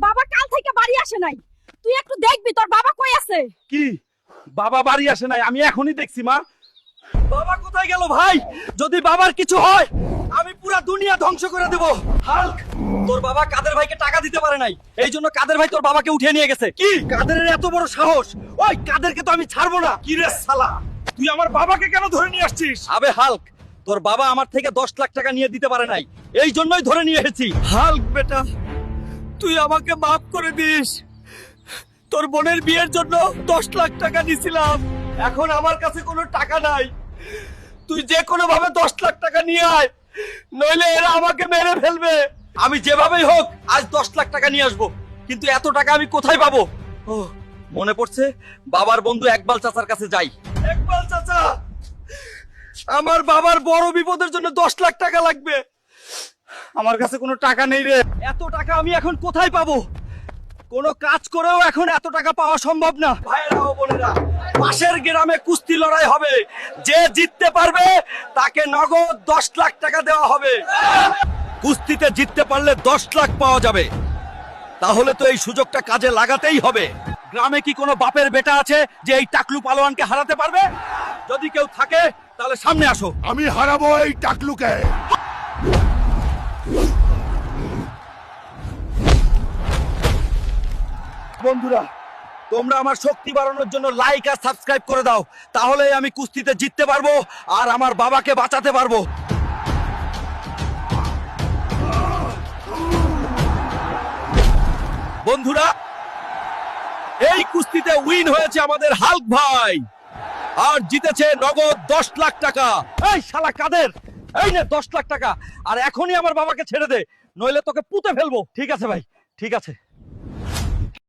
বাবা কাল থেকে বাড়ি আসে নাই। তুই একটু দেখবি তোর বাবা কই আছে। কি বাবা বাড়ি আসে নাই? আমি এখনই দেখছি মা। বাবা কোথায় গেল ভাই? যদি বাবার কিছু হয় আমি পুরা দুনিয়া ধ্বংস করে দেব। হাল্ক, তোর বাবা কাদের ভাইকে টাকা দিতে পারে নাই, এই জন্য কাদের ভাই তোর বাবাকে উঠিয়ে নিয়ে গেছে। কি কাদেরের এত বড় সাহস? ওই কাদেরকে তো আমি ছাড়বো না। কি রে শালা, তুই আমার বাবাকে কেন ধরে নিয়ে আসছিস? আবে হাল্ক, তোর বাবা আমার থেকে 10 লাখ টাকা নিয়ে দিতে পারে নাই, এই জন্যই ধরে নিয়ে এসেছি। হাল্ক বেটা, তুই আমাকে মাফ করে দিস। তোর বোনের বিয়ের জন্য 10 লাখ টাকা দিছিলাম, এখন আমার কাছে কোনো টাকা নাই। তুই যে কোনো ভাবে 10 লাখ টাকা নিয়ে আয়, নইলে এরা আমাকে মেরে ফেলবে। আমি যেভাবেই হোক আজ 10 লাখ টাকা নিয়ে আসবো, কিন্তু এত টাকা আমি কোথায় পাবো? ও মনে পড়ছে, বাবার বন্ধু একবাল চাচার কাছে যাই। একবাল চাচা, আমার বাবার বড় বিপদের জন্য 10 লাখ টাকা লাগবে। আমার কাছে কোনো টাকা নেই রে। এত টাকা আমি এখন কোথায় পাবো? কোনো কাজ করেও এখন এত টাকা পাওয়া সম্ভব না। ভাইরা ও বোনেরা, পাশের গ্রামে কুস্তি লড়াই হবে, যে জিততে পারবে তাকে নগদ 10 লাখ টাকা দেওয়া হবে। কুস্তিতে জিততে পারলে 10 লাখ পাওয়া যাবে, তাহলে তো এই সুযোগটা কাজে লাগাতেই হবে। গ্রামে কি কোনো বাপের বেটা আছে যে এই টাকলু পালোয়ানকে হারাতে পারবে? যদি কেউ থাকে তাহলে সামনে আসো। আমি হারাবো এই টাকলুকে। বন্ধুরা, তোমরা আমার শক্তি বাড়ানোর জন্য লাইক আর সাবস্ক্রাইব করে দাও, তাহলে আমি কুস্তিতে জিততে পারবো আর আমার বাবাকে বাঁচাতে পারবো। বন্ধুরা, এই কুস্তিতে উইন হয়েছে আমাদের হাল্ক ভাই, আর জিতেছে নগদ 10 লাখ টাকা। এই শালা কাদের, এই নে 10 লাখ টাকা, আর এখনই আমার বাবাকে ছেড়ে দে, নইলে তোকে পুঁতে ফেলবো। ঠিক আছে ভাই, ঠিক আছে।